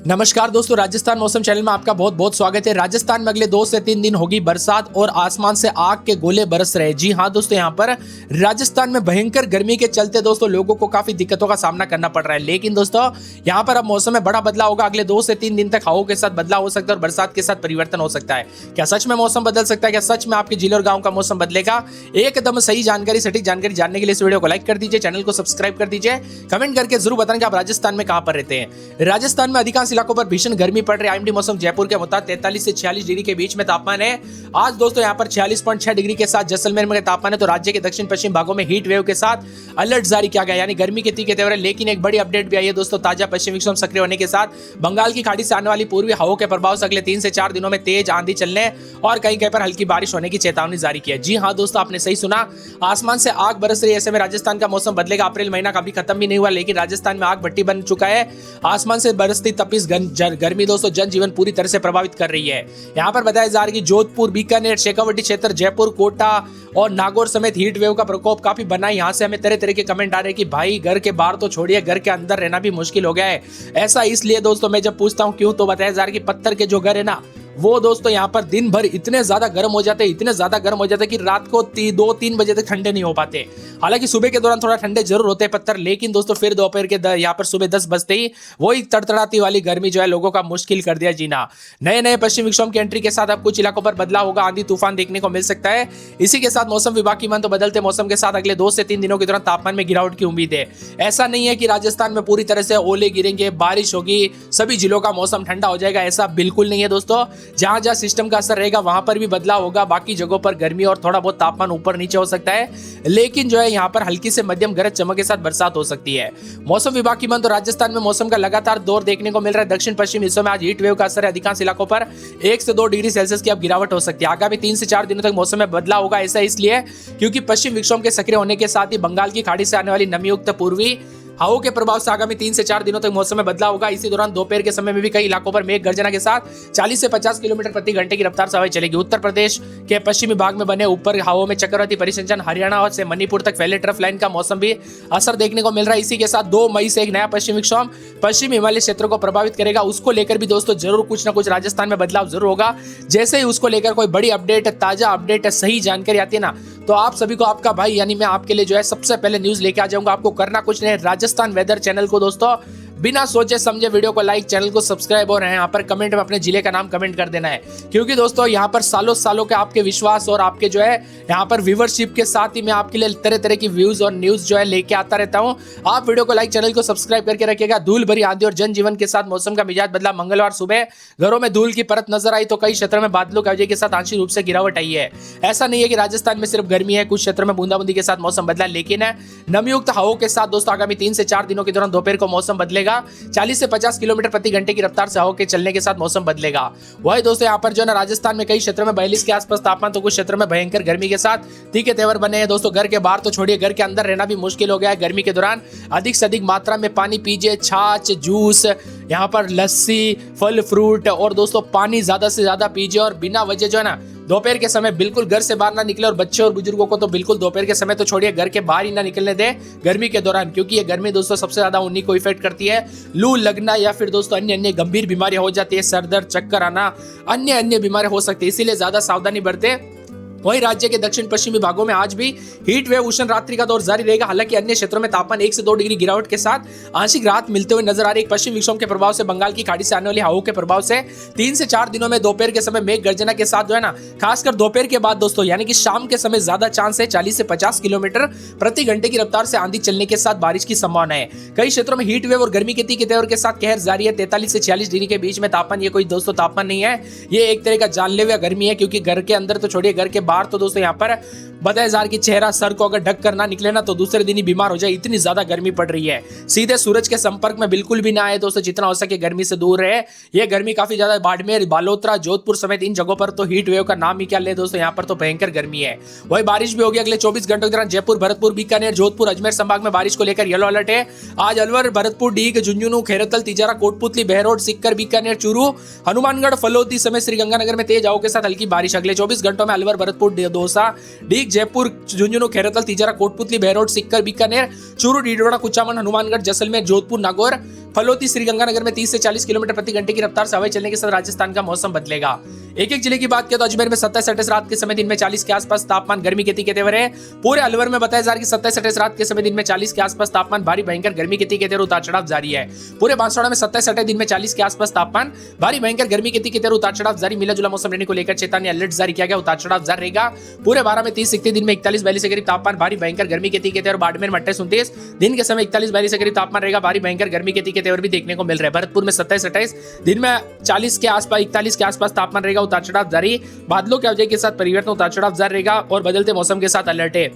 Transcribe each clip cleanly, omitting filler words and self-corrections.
नमस्कार दोस्तों, राजस्थान मौसम चैनल में आपका बहुत बहुत स्वागत है। राजस्थान में अगले 2 से 3 दिन होगी बरसात और आसमान से आग के गोले बरस रहे। जी हां दोस्तों, यहां पर राजस्थान में भयंकर गर्मी के चलते दोस्तों लोगों को काफी दिक्कतों का सामना करना पड़ रहा है। लेकिन दोस्तों यहां पर अब मौसम में बड़ा बदलाव होगा। अगले 2 से 3 दिन तक हवाओं के साथ बदलाव हो सकता है और बरसात के साथ परिवर्तन हो सकता है। क्या सच में मौसम बदल सकता है? क्या सच में आपके जिले और गाँव का मौसम बदलेगा? एकदम सही जानकारी, सटीक जानकारी जानने के लिए इस वीडियो को लाइक कर दीजिए, चैनल को सब्सक्राइब कर दीजिए, कमेंट करके जरूर बताएं कि आप राजस्थान में कहां पर रहते हैं। राजस्थान में अधिकांश इलाकों पर भीषण गर्मी पड़ रही है। आईएमडी मौसम जयपुर के मुताबिक 43 से 46 डिग्री के बीच में तापमान है। आज दोस्तों यहां पर 46.6 डिग्री के साथ जैसलमेर में तापमान है। तो राज्य के दक्षिण पश्चिम भागों में हीट वेव के साथ अलर्ट जारी किया गया, यानी गर्मी के तीखे तेवर है। लेकिन एक बड़ी अपडेट भी आई है दोस्तों, ताजा पश्चिमी विक्षोभ सक्रिय होने के साथ बंगाल की खाड़ी से आने वाली पूर्वी हवाओं के प्रभाव से अगले 3 से 4 दिनों में तेज आंधी चलने और कहीं कहीं पर हल्की बारिश होने की चेतावनी जारी की है। जी हां दोस्तों, आपने सही सुना, आसमान से आग बरस रही है। ऐसे में राजस्थान का मौसम बदलेगा। अप्रैल महीना कभी खत्म भी नहीं हुआ, लेकिन राजस्थान में आग भट्टी बन चुका है। आसमान से बरसती तपिश गर्मी दोस्तों जनजीवन पूरी तरह से प्रभावित कर रही है। यहां पर बताया जा रहा है कि जोधपुर, बीकानेर, शेखावटी क्षेत्र, जयपुर, कोटा और नागौर समेत हीट वेव का प्रकोप काफी बना है। यहां से हमें तरह तरह के कमेंट आ रहे हैं कि भाई घर के बाहर तो छोड़िए, घर के अंदर रहना भी मुश्किल हो गया है। ऐसा इसलिए दोस्तों, मैं जब पूछता हूं क्यों, तो बताया जा रहा है कि पत्थर के जो घर है ना, वो दोस्तों यहाँ पर दिन भर इतने ज्यादा गर्म हो जाते हैं, इतने ज्यादा गर्म हो जाते हैं कि रात को 2-3 बजे तक ठंडे नहीं हो पाते। हालांकि सुबह के दौरान थोड़ा ठंडे जरूर होते हैं पत्थर, लेकिन दोस्तों फिर दोपहर के यहाँ पर सुबह 10 बजते ही वही तड़तड़ाती वाली गर्मी जो है लोगों का मुश्किल कर दिया जीना। नए नए पश्चिम विक्षोभ की एंट्री के साथ अब कुछ इलाकों पर बदलाव होगा, आंधी तूफान देखने को मिल सकता है। इसी के साथ मौसम विभाग की मान तो बदलते मौसम के साथ अगले 2 से 3 दिनों के दौरान तापमान में गिरावट की उम्मीद है। ऐसा नहीं है कि राजस्थान में पूरी तरह से ओले गिरेंगे, बारिश होगी, सभी जिलों का मौसम ठंडा हो जाएगा, ऐसा बिल्कुल नहीं है दोस्तों। जहां जहां सिस्टम का असर रहेगा वहां पर भी बदलाव होगा। बाकी जगहों पर गर्मी और थोड़ा बहुत तापमान ऊपर नीचे हो सकता है, लेकिन जो है यहाँ पर हल्की से मध्यम गरज चमक के साथ बरसात हो सकती है। मौसम विभाग की मान तो राजस्थान में मौसम का लगातार दौर देखने को मिल रहा है। दक्षिण पश्चिम हिस्सों में आज हीट वेव का असर है। अधिकांश इलाकों पर 1 से 2 डिग्री सेल्सियस की अब गिरावट हो सकती है। आगामी 3 से 4 दिनों तक मौसम में बदलाव होगा। ऐसा इसलिए क्योंकि पश्चिम विक्षोभ के सक्रिय होने के साथ ही बंगाल की खाड़ी से आने वाली नमीयुक्त पूर्वी हवाओं के प्रभाव से आगामी 3 से 4 दिनों तक मौसम में बदलाव होगा। इसी दौरान दोपहर के समय में भी कई इलाकों पर मेघ गर्जना के साथ 40 से 50 किलोमीटर प्रति घंटे की रफ्तार से हवाएं चलेगी। उत्तर प्रदेश के पश्चिमी भाग में बने ऊपर हवाओं में चक्रवाती परिसंचरण, हरियाणा और से मणिपुर तक फैले ट्रफ लाइन का मौसम भी असर देखने को मिल रहा है। इसी के साथ 2 मई से एक नया पश्चिम विक्षोभ पश्चिमी हिमालय क्षेत्र को प्रभावित करेगा। उसको लेकर भी दोस्तों जरूर कुछ ना कुछ राजस्थान में बदलाव जरूर होगा। जैसे ही उसको लेकर कोई बड़ी अपडेट, ताजा अपडेट, सही जानकारी आती है ना, तो आप सभी को आपका भाई यानी मैं आपके लिए जो है सबसे पहले न्यूज लेके आ जाऊंगा। आपको करना कुछ नहीं, राजस्थान वेदर चैनल को दोस्तों बिना सोचे समझे वीडियो को लाइक, चैनल को सब्सक्राइब और यहाँ पर कमेंट में अपने जिले का नाम कमेंट कर देना है। क्योंकि दोस्तों यहाँ पर सालों सालों के आपके विश्वास और आपके जो है यहाँ पर व्यूवरशिप के साथ ही मैं आपके लिए तरह तरह की व्यूज और न्यूज जो है लेके आता रहता हूँ। आप वीडियो को लाइक, चैनल को सब्सक्राइब करके रखिएगा। धूल भरी आंधी और जनजीवन के साथ मौसम का मिजाज बदला। मंगलवार सुबह घरों में धूल की परत नजर आई तो कई क्षेत्रों में बादलों की वजह के साथ आंशिक रूप से गिरावट आई है। ऐसा नहीं है कि राजस्थान में सिर्फ गर्मी है, कुछ क्षेत्रों में बूंदाबूंदी के साथ मौसम बदला, लेकिन नमयुक्त हवाओं के साथ दोस्तों आगामी 3 से 4 दिनों के दौरान दोपहर को मौसम बदलेगा। 40 से 50 किलोमीटर प्रति घंटे की रफ्तार से हवा के चलने के साथ मौसम बदलेगा। वही दोस्तों यहाँ पर जो है राजस्थान में कई क्षेत्रों में 42 के आसपास तापमान, तो कुछ क्षेत्रों में भयंकर गर्मी के साथ तीखे तेवर बने हैं दोस्तों। घर के बाहर तो छोड़िए, घर के अंदर रहना भी मुश्किल हो गया है। गर्मी के दौरान अधिक से अधिक मात्रा में पानी पीजिए, छाछ, जूस, यहाँ पर लस्सी, फल फ्रूट और दोस्तों पानी ज्यादा से ज्यादा पीजिए। और बिना वजह जो है ना दोपहर के समय बिल्कुल घर से बाहर ना निकले। और बच्चे और बुजुर्गों को तो बिल्कुल दोपहर के समय तो छोड़िए, घर के बाहर ही ना निकलने दे गर्मी के दौरान, क्योंकि ये गर्मी दोस्तों सबसे ज्यादा उन्हीं को इफेक्ट करती है। लू लगना या फिर दोस्तों अन्य अन्य गंभीर बीमारियां हो जाती है, सर दर्द, चक्कर आना, अन्य अन्य बीमारियां हो सकती है। इसीलिए ज्यादा सावधानी बरते। वहीं राज्य के दक्षिण पश्चिमी भागों में आज भी हीट वेव उष्ण रात्रि का दौर जारी रहेगा। हालांकि अन्य क्षेत्रों में तापमान 1 से 2 डिग्री गिरावट के साथ आंशिक राहत मिलते हुए नजर आ रही है। पश्चिम विक्षोभ के प्रभाव से बंगाल की खाड़ी से आने वाली हवाओं के प्रभाव से 3 से 4 दिनों में दोपहर के समय मेघ गर्जना के साथ जो है ना, खासकर दोपहर के बाद दोस्तों यानी कि शाम के समय ज्यादा चांस है। 40 से 50 किलोमीटर प्रति घंटे की रफ्तार से आंधी चलने के साथ बारिश की संभावना है। कई क्षेत्रों में हीट वेव और गर्मी के तीखे तेवर के साथ कहर जारी है। 43 से 46 डिग्री के बीच में तापमान, ये कोई दोस्तों तापमान नहीं है, ये एक तरह का जानलेवा गर्मी है। क्योंकि घर के अंदर तो छोड़िए, घर के बाहर तो दोस्तों यहाँ पर बताया जा रहा है कि चेहरा, सर को अगर ढक कर ना निकले ना तो दूसरे दिन ही बीमार हो जाए, इतनी ज्यादा गर्मी पड़ रही है। सीधे सूरज के संपर्क में बिल्कुल भी ना आए दोस्तों, जितना हो सके गर्मी से दूर रहे। ये गर्मी काफी ज्यादा बाड़मेर, बालोतरा, जोधपुर समेत इन जगहों पर तो हीट वेव का नाम ही क्या ले दोस्तों, यहाँ पर तो भयंकर गर्मी है। वही बारिश भी होगी अगले 24 घंटों के दौरान। जयपुर, भरतपुर, बीकानेर, जोधपुर, अजमेर संभाग में बारिश को लेकर येलो अलर्ट है। आज अलवर, भरतपुर, डीग, झुंझुनू, खेरतल, तिजारा, कोटपुतली, बहरोड, सिक्कर, बीकानेर, चूरू, हनुमानगढ़, फलोदी समेत श्रीगंगानगर में तेज हवाओं के साथ हल्की बारिश। अगले 24 घंटों में अलवर, भरतपुर, दौसा, डीग, जयपुर, झुंझुनू, खेरतल, तिजारा, कोटपुतली, बहरोड, सिक्कर, बीकानेर, चूरू, डीडवाड़ा, कुचामन, हनुमानगढ़, जैसलमेर, जोधपुर, नागौर, फलोती श्रीगंगानगर में 30 से 40 किलोमीटर प्रति घंटे की रफ्तार से हवाएं चलने के साथ राजस्थान का मौसम बदलेगा। एक एक जिले की बात करें तो अजमेर में 27-28 रात के समय दिन में 40 के आसपास तापमान, गर्मी के तीखे तेवर है। पूरे अलवर में बताया जा रहा है कि 27-28 रात के समय दिन में 40 के आसपास तापमान, भारी भयंकर गर्मी के तीखे तेवर, उतार चढ़ाव जारी है। पूरे बांसवाड़ा में 27-28 दिन में 40 के आसपास तापमान, भारी भयंकर गर्मी के तीखे तेवर, उतार चढ़ाव जारी। मिला जुला मौसम रहने को लेकर चेतावनी अलर्ट जारी किया गया, उतार चढ़ाव जारी रहेगा। पूरे 12 में 30-31 दिन में 41-42 के करीब तापमान, भारी भयंकर गर्मी के तीखे तेवर। बाड़मेर में 28-29 दिन के समय 41-42 के करीब तापमान रहेगा, भारी भयंकर गर्मी के तीखे तेवर भी देखने को मिल रहा है। भरतपुर में 27-28 दिन में 40 के आसपास 41 के आसपास तापमान रहेगा, उतार चढ़ाव जारी। बादलों के अवजय के साथ परिवर्तन, उतार चढ़ाव जारी रहेगा और बदलते मौसम के साथ अलर्ट है।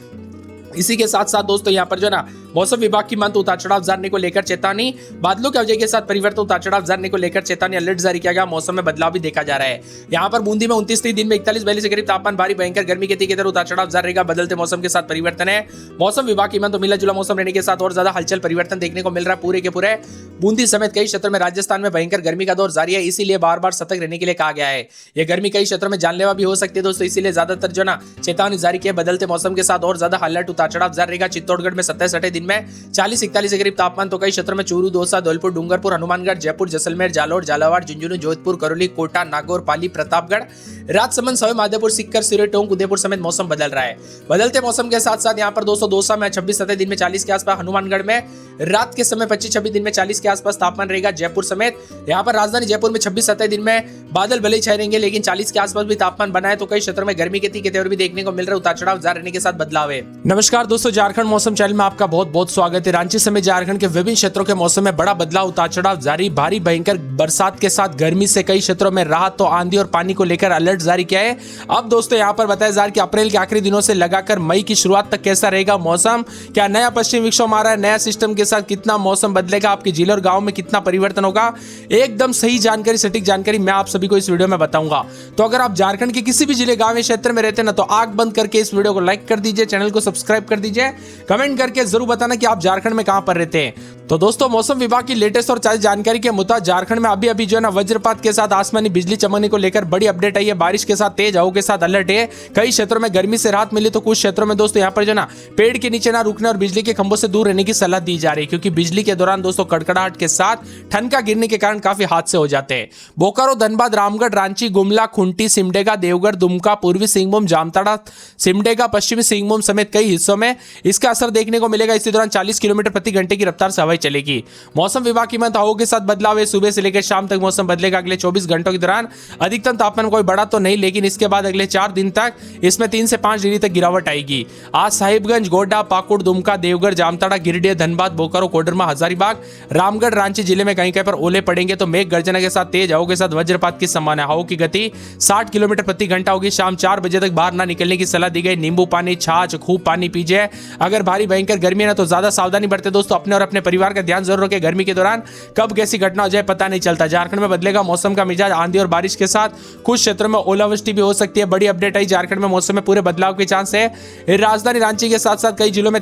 इसी के साथ साथ दोस्तों यहाँ पर जो ना मौसम विभाग की मानते उतार चढ़ाव जाने को लेकर चेतावनी, बादलों के अवजय के साथ परिवर्तन, उतार चढ़ाव जाने को लेकर चेतावनी अलर्ट जारी किया गया। मौसम में बदलाव भी देखा जा रहा है। यहाँ पर बूंदी में 29 दिन में 41-42 के करीब तापमान, भारी भयंकर गर्मी के तीखे तेवर, उतार चढ़ाव जारी रहेगा। बदलते मौसम के साथ परिवर्तन है। मौसम विभाग की मानते मिला जुला मौसम रहने के साथ और ज्यादा हलचल परिवर्तन देखने को मिल रहा है। पूरे के पूरे बूंदी समेत कई क्षेत्रों में राजस्थान में भयंकर गर्मी का दौर जारी है, इसीलिए बार बार सतर्क रहने के लिए कहा गया है। यह गर्मी कई क्षेत्रों में जानलेवा भी हो सकती है दोस्तों, इसीलिए ज्यादातर जो ना चेतावनी जारी की है। बदलते मौसम के साथ और ज्यादा अलर्ट, उतार चढ़ाव जारी रहेगा। चित्तौड़गढ़ में 27-28 दिन में 40-41 के करीब तापमान, तो कई क्षेत्रों में चूरू, दौसा, धौलपुर, डूंगरपुर, हनुमानगढ़, जयपुर, जैसलमेर, जालोर, झालावाड़, झुंझुनू, जोधपुर, करौली, कोटा, नागौर, पाली, प्रतापगढ़, राजसमंद, सवाई माधोपुर, सीकर, सिरोही, टोंक, उदयपुर समेत मौसम बदल रहा है। बदलते मौसम के साथ साथ यहाँ पर दोस्तों दौसा में 26-27 दिन में 40 के आसपास, हनुमानगढ़ में रात के समय 25-26 दिन में 40 के आसपास तापमान रहेगा। जयपुर समेत यहाँ पर राजधानी जयपुर में 26-27 दिन में बादल भले छाए रहेंगे, लेकिन 40 के आसपास भी तापमान बना है। तो कई क्षेत्रों में गर्मी के तीखे तेवर भी देखने को मिल रहा है, उतार चढ़ाव जारी रहने के साथ बदलाव है। नमस्कार दोस्तों, झारखंड मौसम चैनल में आपका बहुत बहुत स्वागत है। रांची समेत झारखंड के विभिन्न क्षेत्रों के मौसम में बड़ा बदलाव, उतार चढ़ाव जारी। भारी भयंकर बरसात के साथ गर्मी से कई क्षेत्रों में राहत, तो आंधी और पानी को लेकर अलर्ट जारी किया है। अब दोस्तों यहाँ पर बताया जा रहा है कि अप्रैल के आखिरी दिनों से लगाकर मई की शुरुआत तक कैसा रहेगा मौसम, क्या नया पश्चिम विक्षोभ आ रहा है, नया सिस्टम के साथ कितना मौसम बदलेगा, आपके जिले और गांव में कितना परिवर्तन होगा, एकदम सही जानकारी, सटीक जानकारी मैं आप सभी को इस वीडियो में बताऊंगा। तो अगर आप झारखंड के किसी भी जिले, गांव या क्षेत्र में रहते हैं ना, तो आंख बंद करके इस वीडियो को लाइक कर दीजिए, चैनल को सब्सक्राइब कर दीजिए, कमेंट करके जरूर बताना कि आप झारखंड में कहां पर रहते हैं। तो दोस्तों मौसम विभाग की लेटेस्ट और ताजा जानकारी के मुताबिक झारखंड में अभी जो है ना वज्रपात के साथ आसमानी बिजली चमकने को लेकर बड़ी अपडेट आई है। बारिश के साथ तेज हवाओं के साथ अलर्ट है। कई क्षेत्रों में गर्मी से राहत मिली, तो कुछ क्षेत्रों में दोस्तों यहाँ पर जो ना पेड़ के नीचे ना रुकने और बिजली के खंभों से दूर रहने की सलाह दी जा रही है, क्योंकि बिजली के दौरान दोस्तों कड़कड़ाहट के साथ ठनका गिरने के कारण काफी हादसे हो जाते हैं। बोकारो, धनबाद, रामगढ़, रांची, गुमला, खुंटी, सिमडेगा, देवगढ़, दुमका, पूर्वी सिंहभूम, जामताड़ा, सिमडेगा, पश्चिमी सिंहभूम समेत कई हिस्सों में इसका असर देखने को मिलेगा। इसी दौरान 40 किलोमीटर प्रति घंटे की रफ्तार से हवाएं चलेगी। मौसम विभाग की हवाओं के साथ बदलाव है। सुबह से लेकर शाम तक मौसम बदलेगा। अगले 24 घंटों के दौरान अधिकतम तापमान कोई बड़ा तो नहीं, लेकिन इसके बाद अगले 4 दिन तक इसमें 3 से 5 डिग्री तक गिरावट आएगी। आज साहिबगंज, गोड्डा, पाकुड़, दुमका, देवगढ़, जामताड़ा, गिरिडीह, धनबाद, बोकारो, कोडरमा, हजारीबाग, रामगढ़, रांची जिले में कहीं पर ओले पड़ेंगे, तो मेघ गर्जना के साथ तेज हवाओं के साथ वज्रपात की संभावना है। हवाओं की गति 60 किलोमीटर प्रति घंटा होगी। शाम 4 बजे तक बाहर ना निकलने की सलाह दी गई। नींबू पानी, छाछ खूब पानी पीजिए। अगर भारी भयंकर गर्मी है ना, तो ज्यादा सावधानी बरते दोस्तों। अपने और अपने परिवार का ध्यान जरूर रखें। गर्मी के दौरान कब कैसी घटना हो जाए पता नहीं चलता। झारखंड में बदलेगा मौसम का मिजाज, आंधी और बारिश के साथ कुछ क्षेत्रों में ओलावृष्टि भी हो सकती है। बड़ी अपडेट आई, झारखंड में मौसम में पूरे बदलाव के चांस है। राजधानी रांची के साथ साथ कई जिलों में